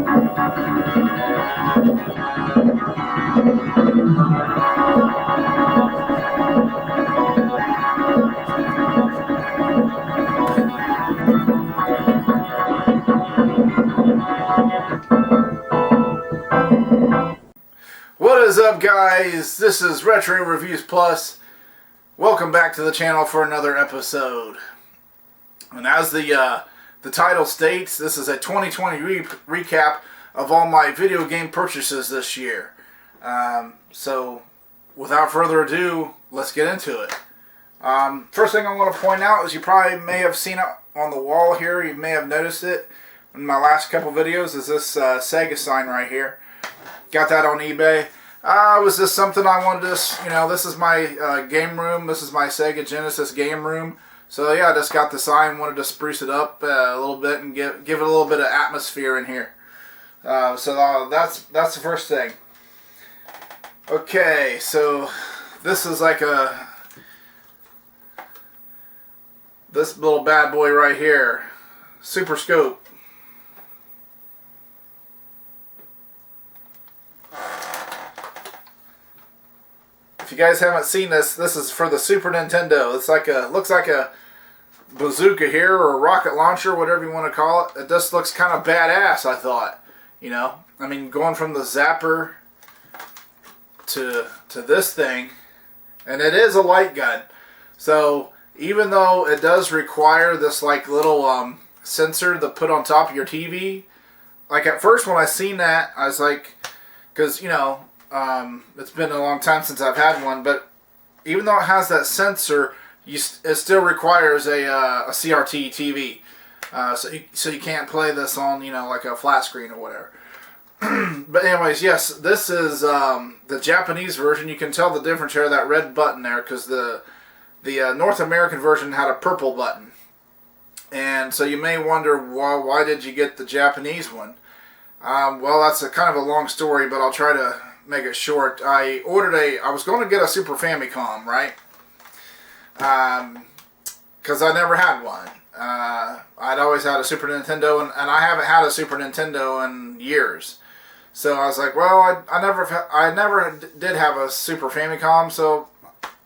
What is up, guys? This is Retro Reviews Plus. Welcome back to the channel for another episode. And as the title states, this is a 2020 recap of all my video game purchases this year. So, without further ado, let's get into it. First thing I want to point out is you probably may have seen it on the wall here. You may have noticed it in my last couple videos. Is this Sega sign right here? Got that on eBay. Was this something I wanted to, this is my game room. This is my Sega Genesis game room. So yeah, I just got the sign, wanted to spruce it up a little bit and give it a little bit of atmosphere in here. So that's the first thing. Okay, so this is like this little bad boy right here, Super Scope. If you guys haven't seen this, this is for the Super Nintendo. It's like looks like a bazooka here, or a rocket launcher, whatever you want to call it. It just looks kind of badass, I thought. I mean, going from the zapper to this thing, and it is a light gun. So even though it does require this like little sensor to put on top of your TV, like at first when I seen that, I was like, because it's been a long time since I've had one, but even though it has that sensor, it still requires a CRT TV. So you can't play this on, like a flat screen or whatever. But anyways, yes, this is the Japanese version. You can tell the difference here, that red button there, because the North American version had a purple button. And so you may wonder, why did you get the Japanese one? Well, that's kind of a long story, but I'll try to make it short. I was going to get a Super Famicom, right? Because I never had one. I'd always had a Super Nintendo, and I haven't had a Super Nintendo in years. So I was like, well, I never did have a Super Famicom, so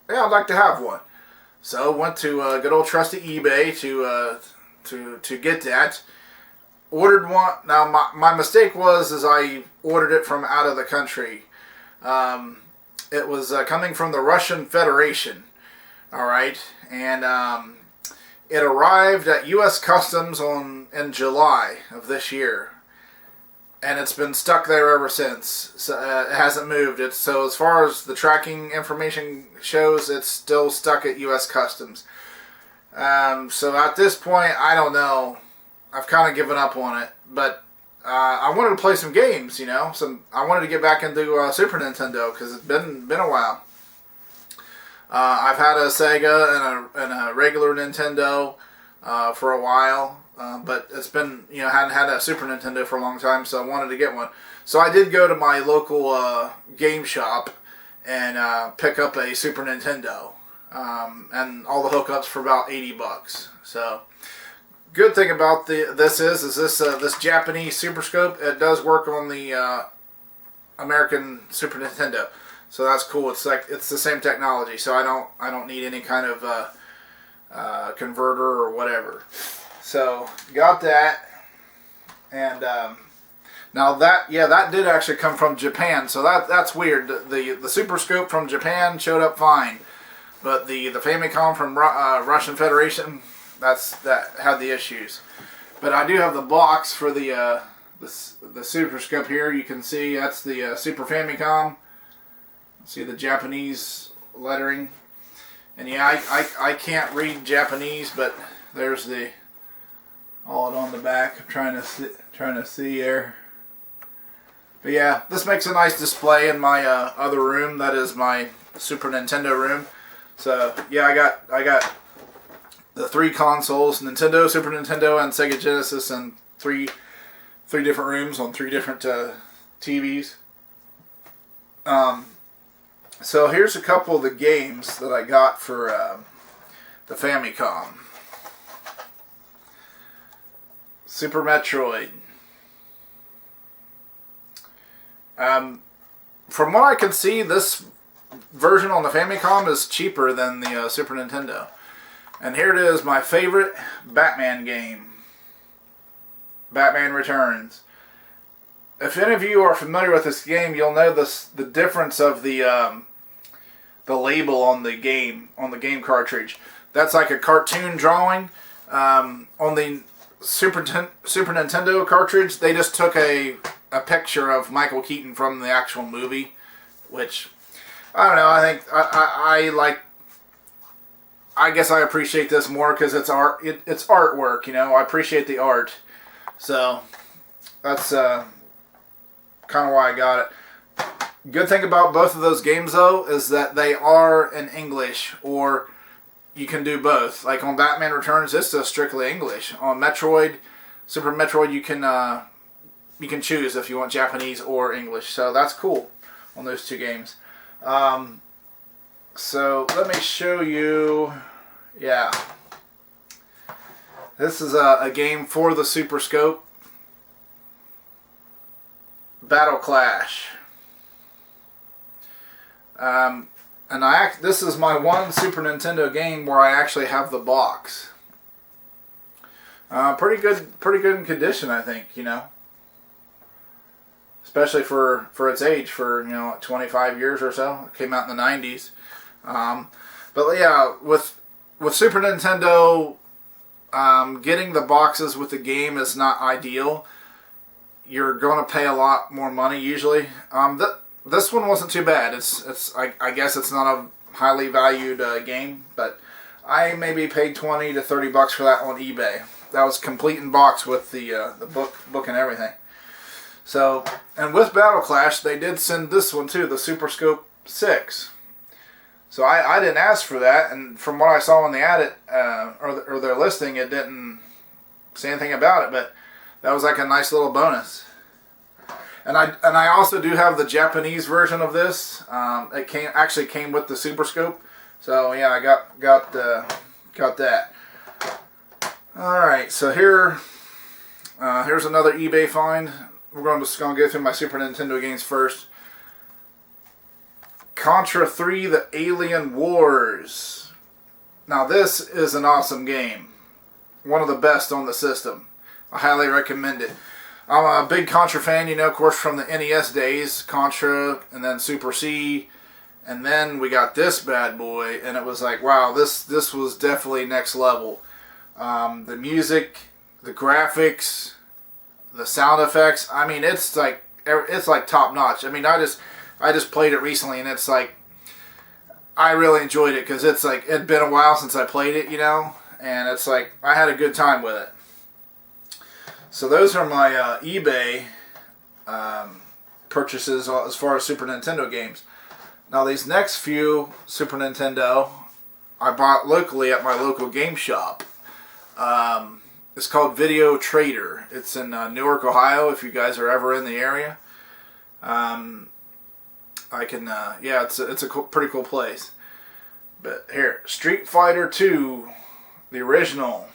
yeah, I'd like to have one. So went to good old trusty eBay to get that. Ordered one. Now my mistake was I ordered it from out of the country. It was coming from the Russian Federation. All right, and it arrived at U.S. Customs in July of this year, and it's been stuck there ever since. So, it hasn't moved. So as far as the tracking information shows, it's still stuck at U.S. Customs. So at this point, I don't know. I've kind of given up on it, but I wanted to play some games. I wanted to get back into Super Nintendo because it's been a while. I've had a Sega and a regular Nintendo for a while, but it's been, hadn't had a Super Nintendo for a long time, so I wanted to get one. So I did go to my local game shop and pick up a Super Nintendo, and all the hookups for about $80. So good thing about this Japanese Super Scope. It does work on the American Super Nintendo. So that's cool. It's the same technology, so I don't need any kind of converter or whatever. So got that, and now that did actually come from Japan. So that's weird. The Super Scope from Japan showed up fine, but the Famicom from Russian Federation, that had the issues. But I do have the box for the Super Scope here. You can see that's the Super Famicom. See the Japanese lettering, and yeah, I can't read Japanese, but there's all on the back. I'm trying to see there. But yeah, this makes a nice display in my other room. That is my Super Nintendo room. So yeah, I got the 3 consoles: Nintendo, Super Nintendo, and Sega Genesis, and three different rooms on 3 different TVs. So here's a couple of the games that I got for the Famicom. Super Metroid. From what I can see, this version on the Famicom is cheaper than the Super Nintendo. And here it is, my favorite Batman game. Batman Returns. If any of you are familiar with this game, you'll know the difference of the label on the game cartridge. That's like a cartoon drawing. On the Super Nintendo cartridge, they just took a picture of Michael Keaton from the actual movie, which I don't know. I think I like. I guess I appreciate this more because it's art. It's artwork, you know. I appreciate the art, so that's kind of why I got it. Good thing about both of those games, though, is that they are in English, or you can do both. Like on Batman Returns, it's just strictly English. On Metroid, Super Metroid, you can choose if you want Japanese or English. So that's cool on those two games. So let me show you. Yeah, this is a game for the Super Scope. Battle Clash. And this is my one Super Nintendo game where I actually have the box. Pretty good in condition, I think, you know. Especially for its age, for 25 years or so. It came out in the 90s. But yeah, with Super Nintendo, getting the boxes with the game is not ideal. You're going to pay a lot more money usually. This one wasn't too bad. I guess it's not a highly valued game, but I maybe paid $20 to $30 for that on eBay. That was complete in box with the book and everything. So, and with Battle Clash, they did send this one too, the Super Scope 6. So I didn't ask for that, and from what I saw when they had it, or their listing, it didn't say anything about it, but that was like a nice little bonus. And I also do have the Japanese version of this. It actually came with the Super Scope. So yeah, I got that. All right, so here's another eBay find. We're just going to go through my Super Nintendo games first. Contra 3: The Alien Wars. Now this is an awesome game. One of the best on the system. I highly recommend it. I'm a big Contra fan, of course, from the NES days. Contra, and then Super C, and then we got this bad boy, and it was like, wow, this was definitely next level. The music, the graphics, the sound effects. I mean, it's like top notch. I mean, I just played it recently, and it's like I really enjoyed it because it's like it'd been a while since I played it, and it's like I had a good time with it. So those are my eBay purchases as far as Super Nintendo games. Now these next few Super Nintendo I bought locally at my local game shop. It's called Video Trader. It's in Newark, Ohio, if you guys are ever in the area. It's a pretty cool place. But here, Street Fighter 2, the original.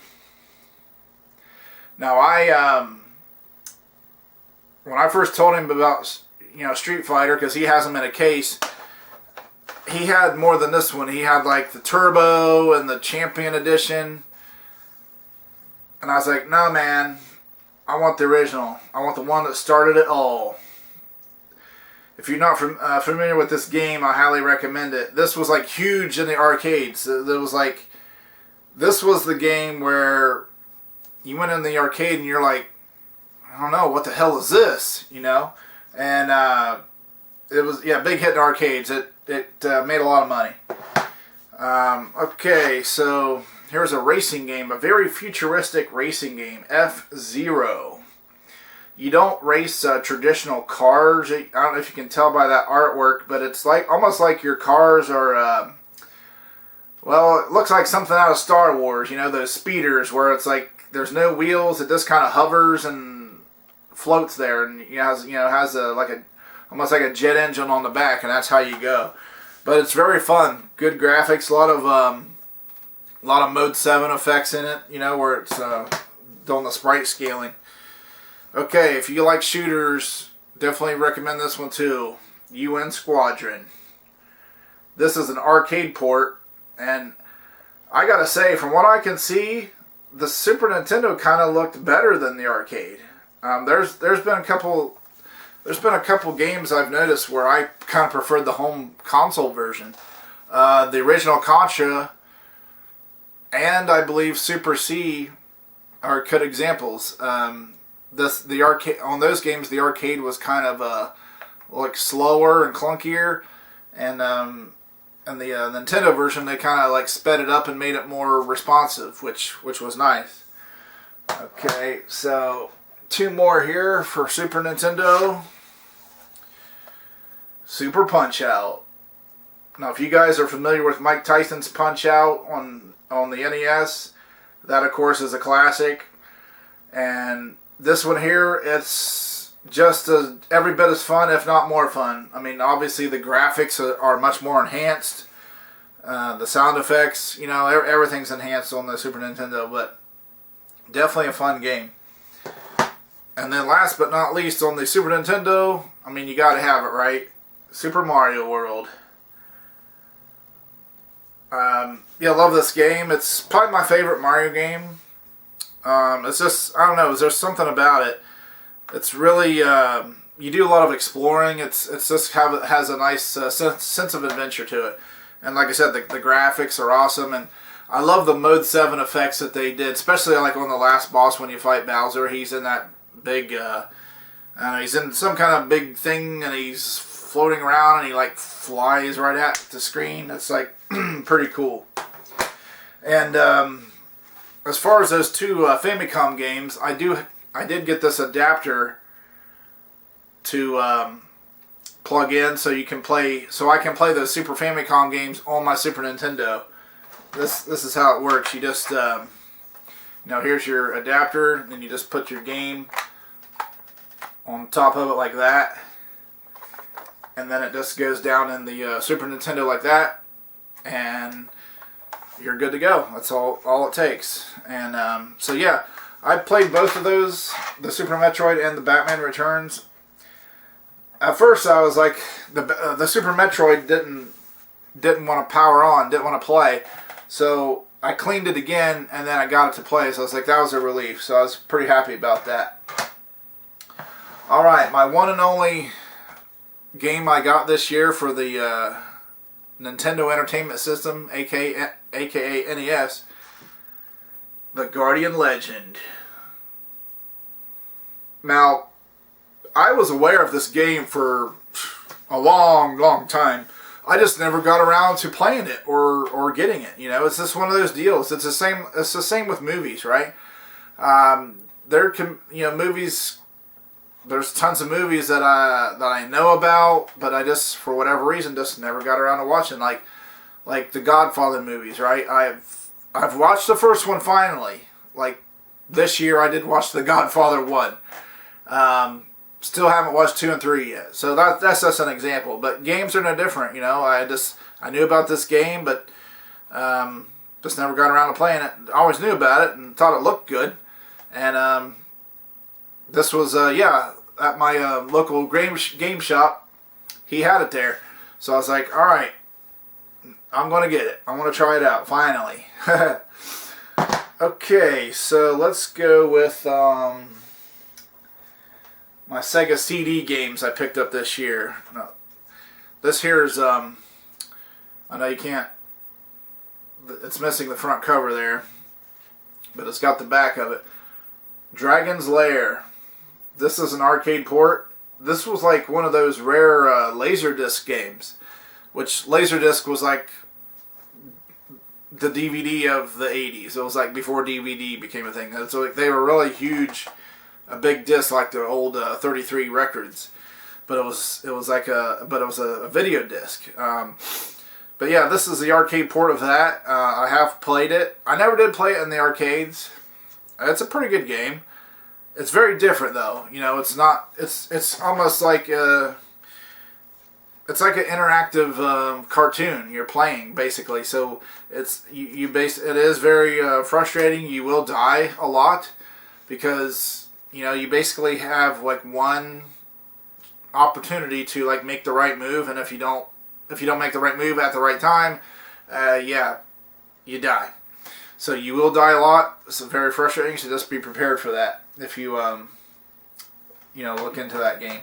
Now when I first told him about Street Fighter, because he has them in a case, he had more than this one. He had like the Turbo and the Champion Edition, and I was like, no man, I want the original. I want the one that started it all. If you're not familiar with this game, I highly recommend it. This was like huge in the arcades. This was the game where you went in the arcade and you're like, I don't know, what the hell is this? And it was big hit in arcades. It made a lot of money. Okay, so here's a racing game, a very futuristic racing game, F-Zero. You don't race traditional cars. I don't know if you can tell by that artwork, but it's like almost like your cars are, it looks like something out of Star Wars. Those speeders where it's like there's no wheels. It just kind of hovers and floats there, and has almost like a jet engine on the back, and that's how you go. But it's very fun. Good graphics. A lot of Mode 7 effects in it. Where it's doing the sprite scaling. Okay, if you like shooters, definitely recommend this one too. UN Squadron. This is an arcade port, and I gotta say, from what I can see, the Super Nintendo kind of looked better than the arcade. There's been a couple games I've noticed where I kind of preferred the home console version. The original Contra and I believe Super C are good examples. The arcade on those games, the arcade was kind of like slower and clunkier, and the Nintendo version, they kind of like sped it up and made it more responsive, which was nice. Okay, so 2 more here for Super Nintendo. Super Punch Out. Now, if you guys are familiar with Mike Tyson's Punch Out on the NES, that of course is a classic. And this one here, it's just every bit as fun, if not more fun. I mean, obviously the graphics are much more enhanced. The sound effects, you know, everything's enhanced on the Super Nintendo, but definitely a fun game. And then last but not least, on the Super Nintendo, I mean, you gotta have it, right? Super Mario World. Yeah, I love this game. It's probably my favorite Mario game. It's just, I don't know, there's something about it. It's really, you do a lot of exploring. It's just has a nice sense of adventure to it. And like I said, the graphics are awesome, and I love the Mode 7 effects that they did, especially like on the last boss when you fight Bowser. He's in that big, I don't know, he's in some kind of big thing, and he's floating around, and he like flies right at the screen. It's like pretty cool. And as far as those 2 Famicom games, I did get this adapter to plug in so I can play those Super Famicom games on my Super Nintendo. This is how it works. You just here's your adapter, and then you just put your game on top of it like that, and then it just goes down in the Super Nintendo like that, and you're good to go. That's all it takes. And so yeah, I played both of those, the Super Metroid and the Batman Returns. At first I was like, the Super Metroid didn't want to power on, didn't want to play, so I cleaned it again, and then I got it to play, so I was like, that was a relief. So I was pretty happy about that. Alright, my one and only game I got this year for the Nintendo Entertainment System, aka NES, The Guardian Legend. Now, I was aware of this game for a long time. I just never got around to playing it or getting it. You know, it's just one of those deals. It's the same with movies, right? Movies. There's tons of movies that I know about, but I just, for whatever reason, just never got around to watching. Like the Godfather movies, right? I've watched the first one finally. Like this year, I did watch The Godfather 1. Still haven't watched 2 and 3 yet. So that's just an example. But games are no different, you know. I knew about this game, but just never got around to playing it. I always knew about it and thought it looked good. And this was, at my local game shop. He had it there. So I was like, alright, I'm going to get it. I'm going to try it out, finally. Okay, so let's go with my Sega CD games I picked up this year. Now, this here is, I know you can't, it's missing the front cover there, but it's got the back of it. Dragon's Lair. This is an arcade port. This was like one of those rare Laserdisc games, which Laserdisc was like the DVD of the 80s. It was like before DVD became a thing. So like, they were really huge, a big disc like the old 33 records, but it was a video disc. But yeah, this is the arcade port of that. I have played it. I never did play it in the arcades. It's a pretty good game. It's very different though. You know, it's not. It's almost like it's like an interactive cartoon you're playing basically. So it is very frustrating. You will die a lot because you know you basically have like one opportunity to like make the right move, and if you don't make the right move at the right time, yeah, you die. So you will die a lot. It's very frustrating. So just be prepared for that if you look into that game.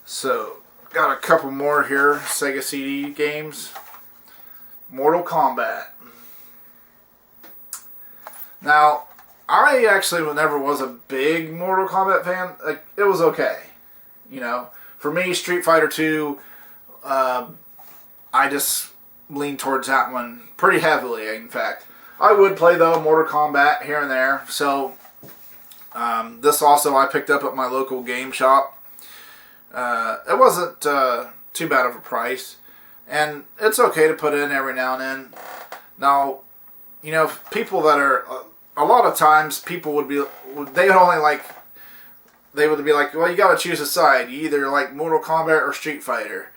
So got a couple more here. Sega Cd Games. Mortal Kombat. Now, I actually never was a big Mortal Kombat fan. Like, it was okay. For me, Street Fighter 2, I just leaned towards that one pretty heavily, in fact. I would play, though, Mortal Kombat here and there. So, this also I picked up at my local game shop. It wasn't too bad of a price. And it's okay to put in every now and then. Now, people that are... a lot of times, people would be... They would be like, well, you got to choose a side. You either like Mortal Kombat or Street Fighter.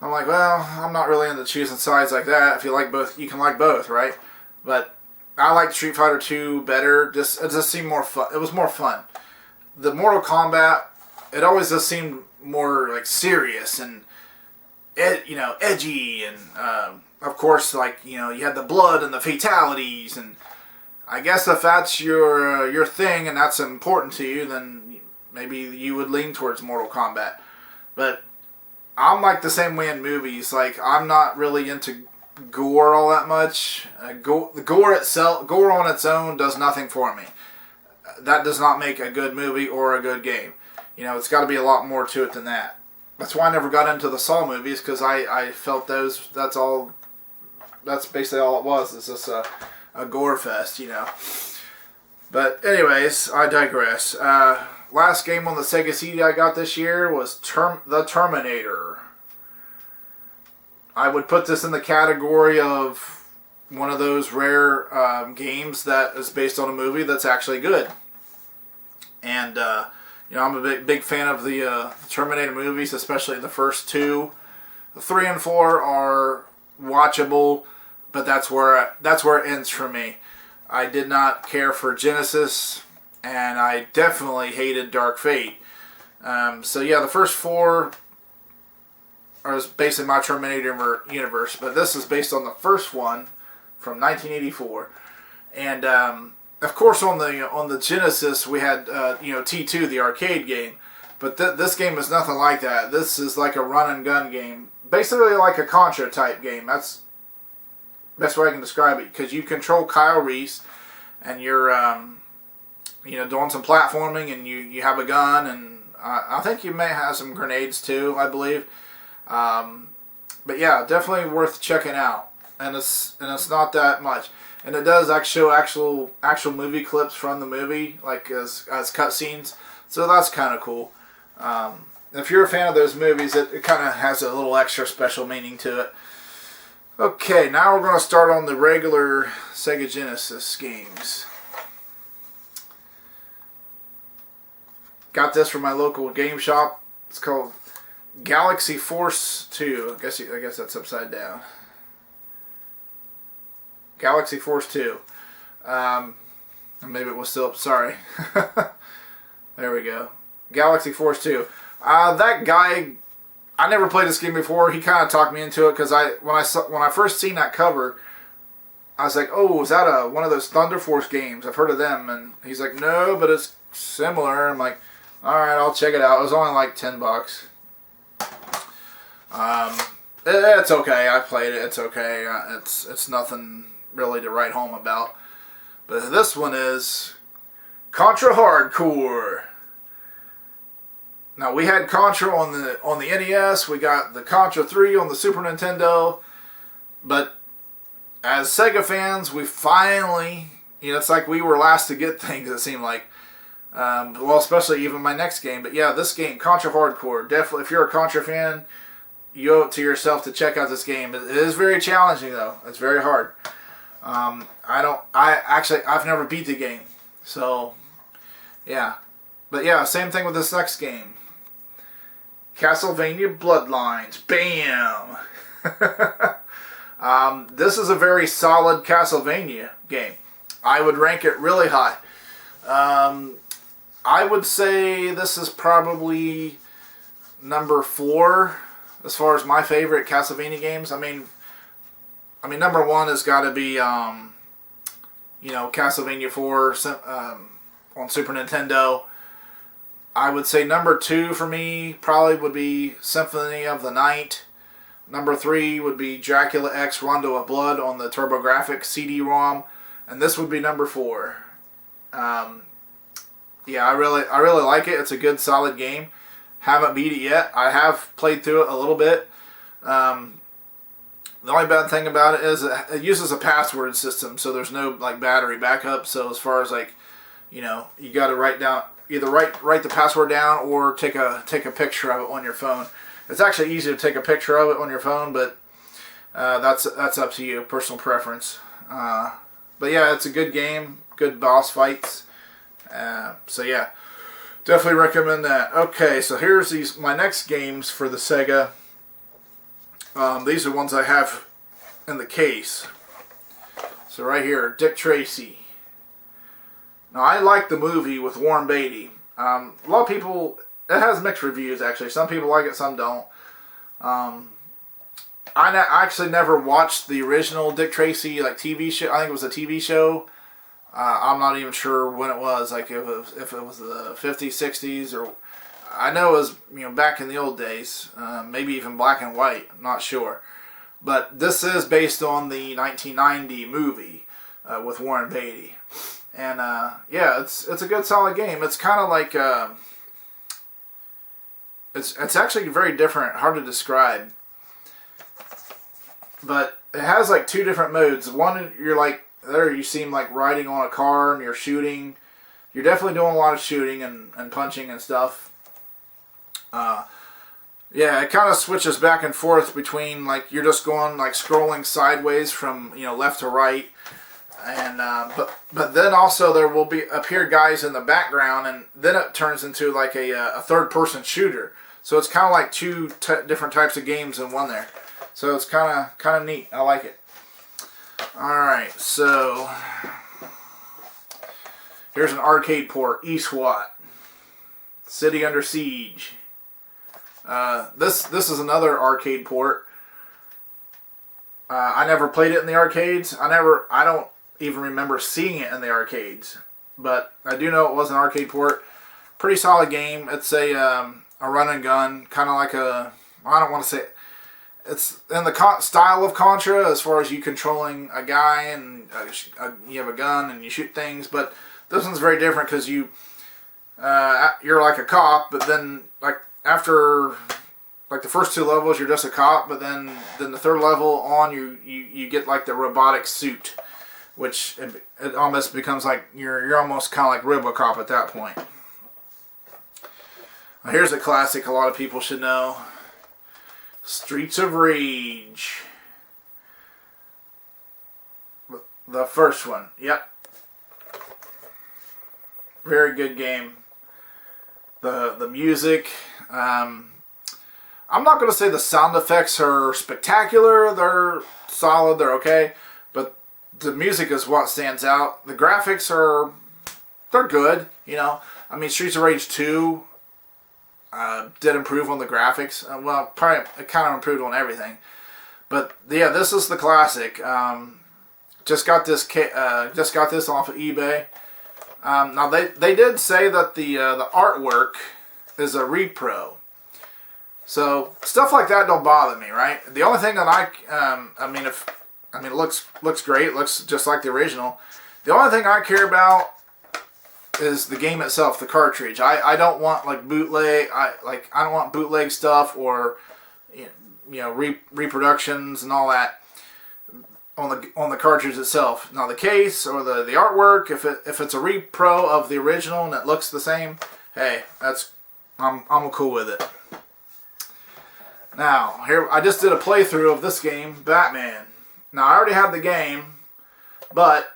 I'm like, well, I'm not really into choosing sides like that. If you like both, you can like both, right? But I like Street Fighter 2 better. It just seemed more fun. It was more fun. The Mortal Kombat, it always just seemed more like serious and edgy, and of course, like you had the blood and the fatalities, and I guess if that's your thing and that's important to you, then maybe you would lean towards Mortal Kombat. But I'm like the same way in movies. Like, I'm not really into gore all that much. The gore on its own does nothing for me. That does not make a good movie or a good game. It's got to be a lot more to it than that. That's why I never got into the Saw movies, because I felt that's basically all it was. It's just a gore fest, But anyways, I digress. Last game on the Sega CD I got this year was The Terminator. I would put this in the category of one of those rare games that is based on a movie that's actually good. And I'm a big fan of the Terminator movies, especially the first two. The 3 and 4 are watchable, but that's where it ends for me. I did not care for Genesis, and I definitely hated Dark Fate. So yeah, the first 4 are based in my Terminator universe, but this is based on the first one from 1984. And of course, on the Genesis, we had T2, the arcade game, but this game is nothing like that. This is like a run and gun game, basically like a Contra type game. That's the best way I can describe it, because you control Kyle Reese, and you're doing some platforming, and you have a gun, and I think you may have some grenades too, I believe. But yeah, definitely worth checking out, and it's not that much. And it does show actual movie clips from the movie, like as cutscenes. So that's kind of cool. If you're a fan of those movies, it kind of has a little extra special meaning to it. Okay, now we're going to start on the regular Sega Genesis games. Got this from my local game shop. It's called Galaxy Force 2. I guess that's upside down. Galaxy Force 2. Maybe it was still up. Sorry. There we go. Galaxy Force 2. That guy, I never played this game before. He kind of talked me into it, because when I first seen that cover, I was like, oh, is that one of those Thunder Force games? I've heard of them. And he's like, no, but it's similar. I'm like, all right, I'll check it out. It was only like $10. It's okay. I played it. It's okay. It's nothing really to write home about. But this one is Contra Hardcore. Now, we had Contra on the NES. We got the Contra 3 on the Super Nintendo. But as Sega fans, we finally, it's like we were last to get things, it seemed like. Well, especially even my next game. But yeah, this game, Contra Hardcore, definitely, if you're a Contra fan, you owe it to yourself to check out this game. It is very challenging, though. It's very hard. I've never beat the game. So, yeah. But yeah, same thing with this next game. Castlevania Bloodlines. Bam! This is a very solid Castlevania game. I would rank it really high. I would say this is probably number 4 as far as my favorite Castlevania games. I mean, number 1 has got to be, Castlevania 4 on Super Nintendo. I would say number 2 for me probably would be Symphony of the Night. Number 3 would be Dracula X Rondo of Blood on the TurboGrafx CD-ROM, and this would be number 4. Yeah, I really like it. It's a good, solid game. Haven't beat it yet. I have played through it a little bit. The only bad thing about it is it uses a password system, so there's no like battery backup. So as far as like, you got to write the password down or take a picture of it on your phone. It's actually easy to take a picture of it on your phone, but that's up to you, personal preference. But yeah, it's a good game, good boss fights. So yeah, definitely recommend that. Okay, so here's my next games for the Sega. These are ones I have in the case. So right here, Dick Tracy. Now I like the movie with Warren Beatty. A lot of people, it has mixed reviews actually. Some people like it, some don't. I actually never watched the original Dick Tracy like TV show. I think it was a TV show. I'm not even sure when it was. Like if it was the 50s, 60s, or I know it was back in the old days. Maybe even black and white. I'm not sure. But this is based on the 1990 movie with Warren Beatty, and yeah, it's a good solid game. It's kind of like it's actually very different, hard to describe. But it has like 2 different modes. One, you're like there, you seem like riding on a car and you're shooting. You're definitely doing a lot of shooting and punching and stuff. Yeah, it kind of switches back and forth between like you're just going like scrolling sideways from left to right, and but then also there will appear guys in the background, and then it turns into like a third person shooter. So it's kind of like 2 different types of games in one there. So it's kind of neat. I like it. All right, so here's an arcade port, eSWAT, City Under Siege. This is another arcade port. I never played it in the arcades. I don't even remember seeing it in the arcades. But I do know it was an arcade port. Pretty solid game. It's a run and gun, kind of like I don't want to say it's in the style of Contra as far as you controlling a guy and you have a gun and you shoot things. But this one's very different because you're like a cop, but then like after like the first 2 levels you're just a cop, but then the 3rd level on you get like the robotic suit, which it almost becomes like you're almost kind of like RoboCop at that point. Now here's a classic a lot of people should know. Streets of Rage. The first one. Yep. Very good game. The music. I'm not going to say the sound effects are spectacular. They're solid. They're okay. But the music is what stands out. The graphics they're good. I mean, Streets of Rage 2 did improve on the graphics. Well, probably it kind of improved on everything. But yeah, this is the classic. Just got this off of eBay. Now they did say that the artwork is a repro. So stuff like that don't bother me, right? The only thing that it looks great, looks just like the original. The only thing I care about is the game itself, the cartridge. I don't want like bootleg. I don't want bootleg stuff or reproductions and all that on the cartridge itself. Now the case or the artwork, if it's a repro of the original and it looks the same, hey, I'm cool with it. Now here I just did a playthrough of this game, Batman. Now I already had the game, but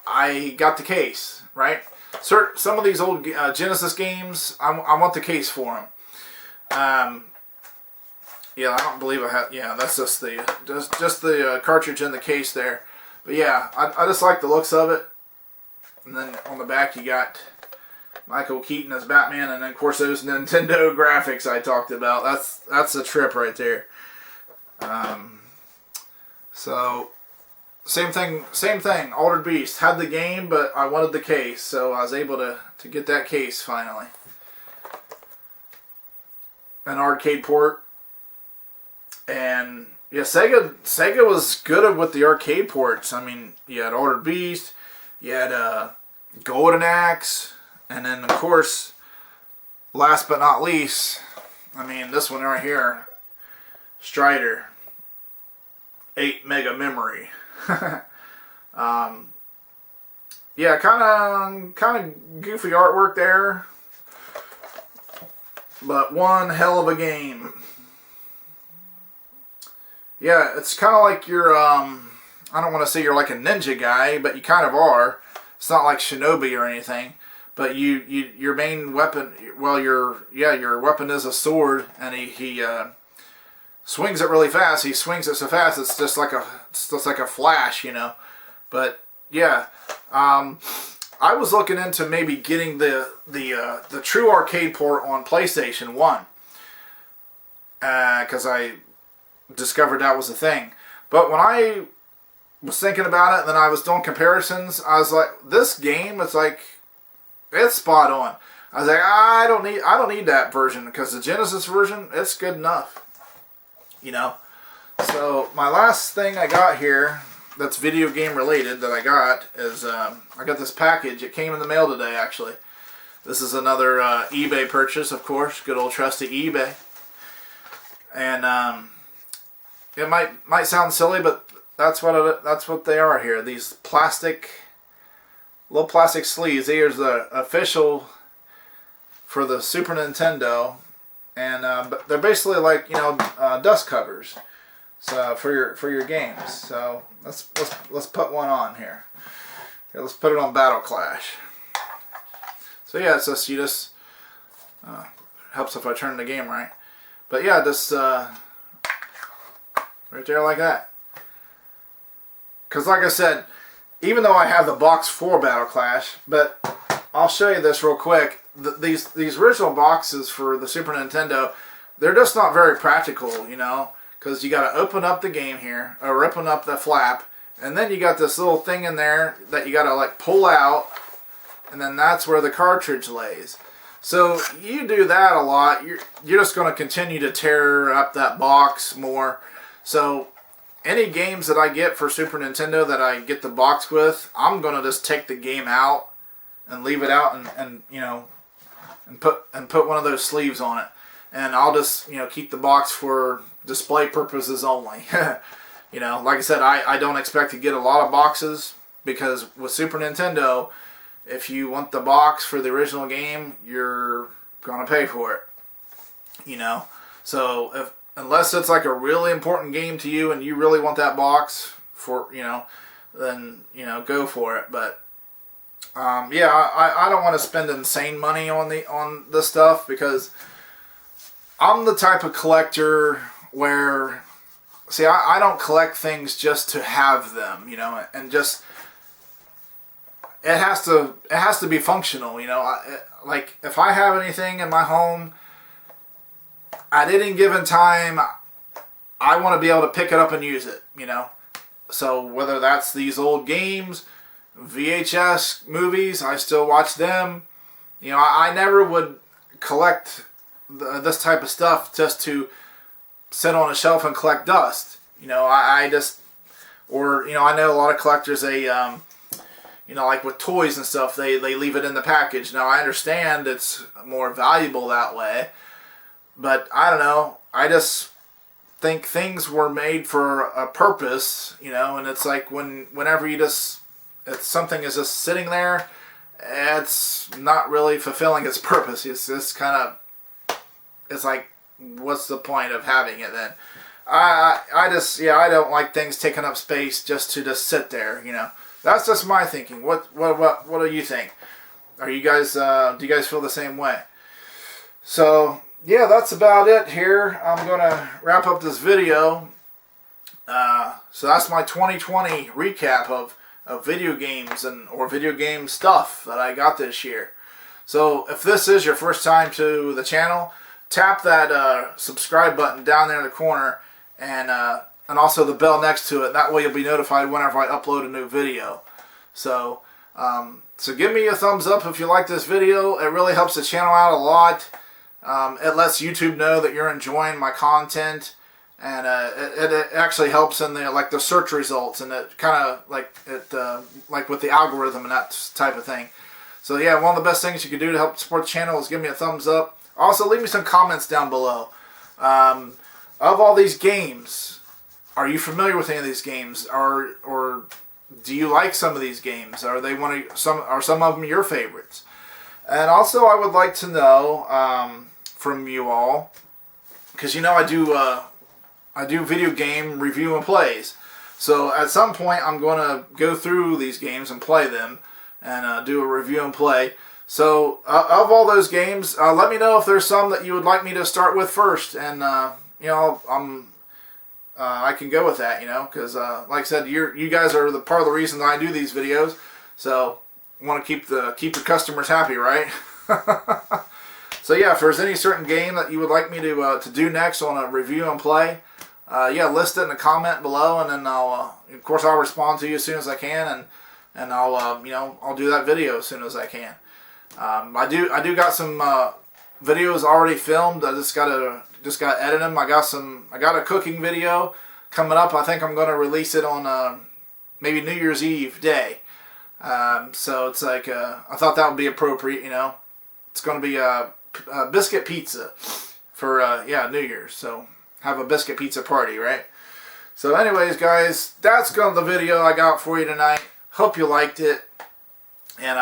I got the case, right? Some of these old Genesis games, I want the case for them. Yeah, I don't believe I have. Yeah, that's just the cartridge in the case there. But yeah, I just like the looks of it. And then on the back you got Michael Keaton as Batman, and then, of course, those Nintendo graphics I talked about. That's a trip right there. So, same thing. Altered Beast. Had the game, but I wanted the case, so I was able to get that case finally. An arcade port. And, yeah, Sega was good with the arcade ports. I mean, you had Altered Beast, you had Golden Axe, and then, of course, last but not least, I mean, this one right here, Strider. 8 mega memory. Yeah, kind of goofy artwork there, but one hell of a game. Yeah, it's kind of like you're I don't want to say you're like a ninja guy, but you kind of are. It's not like Shinobi or anything, but your main weapon, well, your weapon is a sword, and he swings it really fast. He swings it so fast it's just like a flash, you know. But yeah, I was looking into maybe getting the true arcade port on PlayStation 1 because I discovered that was a thing. But when I was thinking about it and then I was doing comparisons, I was like, this game is like, it's spot on. I was like, I don't need that version because the Genesis version, it's good enough. You know, so my last thing I got here that's video game related that I got is I got this package. It came in the mail today, actually. This is another eBay purchase, of course, good old trusty eBay. And it might sound silly, but that's what they are here. These little plastic sleeves. Here's the official for the Super Nintendo. And but they're basically like, you know, dust covers, so for your games. So let's put one on here. Okay, let's put it on Battle Clash. So yeah, it's just helps if I turn the game right. But yeah, just right there like that. Because like I said, even though I have the box for Battle Clash, but I'll show you this real quick. These original boxes for the Super Nintendo, they're just not very practical, you know, because you got to open up the game here, or open up the flap, and then you got this little thing in there that you got to like pull out, and then that's where the cartridge lays. So you do that a lot, you're just going to continue to tear up that box more. So any games that I get for Super Nintendo that I get the box with, I'm going to just take the game out and leave it out and you know, and put one of those sleeves on it, and I'll just, you know, keep the box for display purposes only. You know, like I said, I don't expect to get a lot of boxes because with Super Nintendo, if you want the box for the original game, you're gonna pay for it. You know, so unless it's like a really important game to you and you really want that box for, you know, then, you know, go for it. But yeah, I don't want to spend insane money on this stuff because I'm the type of collector where, see, I don't collect things just to have them, you know, and just it has to be functional, you know. Like if I have anything in my home at any given time, I want to be able to pick it up and use it, you know. So whether that's these old games, VHS movies, I still watch them. You know, I never would collect this type of stuff just to sit on a shelf and collect dust. You know, I just, or, you know, I know a lot of collectors, they, you know, like with toys and stuff, they leave it in the package. Now, I understand it's more valuable that way, but I don't know. I just think things were made for a purpose, you know, and it's like whenever you just, if something is just sitting there, it's not really fulfilling its purpose. It's just kind of, it's like, what's the point of having it then? I just, yeah, I don't like things taking up space just to just sit there, you know. That's just my thinking. What do you think? Are you guys, do you guys feel the same way? So, yeah, that's about it here. I'm going to wrap up this video. So that's my 2020 recap of video games or video game stuff that I got this year. So if this is your first time to the channel, tap that subscribe button down there in the corner, and also the bell next to it. That way you'll be notified whenever I upload a new video. So give me a thumbs up if you like this video. It really helps the channel out a lot. It lets YouTube know that you're enjoying my content, and it actually helps in the search results, and it kind of like with the algorithm and that type of thing. So yeah, one of the best things you can do to help support the channel is give me a thumbs up. Also, leave me some comments down below. Of all these games, are you familiar with any of these games, or do you like some of these games? Are some of them your favorites? And also, I would like to know from you all, because I do video game review and plays. So at some point, I'm going to go through these games and play them, and do a review and play. So of all those games, let me know if there's some that you would like me to start with first, and I can go with that, because like I said, you guys are the part of the reason that I do these videos. So I want to keep your customers happy, right? So yeah, if there's any certain game that you would like me to do next on a review and play, yeah, list it in a comment below, and then of course I'll respond to you as soon as I can, and I'll do that video as soon as I can. I do got some videos already filmed. I just gotta edit them. I got a cooking video coming up. I think I'm gonna release it on maybe New Year's Eve day. So it's like I thought that would be appropriate. It's gonna be a biscuit pizza for New Year's. So have a biscuit pizza party, right? So anyways, guys, that's the video I got for you tonight. Hope you liked it, and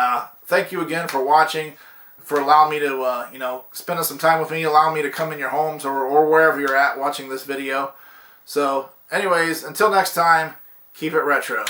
thank you again for watching, for allowing me to, spending some time with me, allowing me to come in your homes or wherever you're at watching this video. So, anyways, until next time, keep it retro.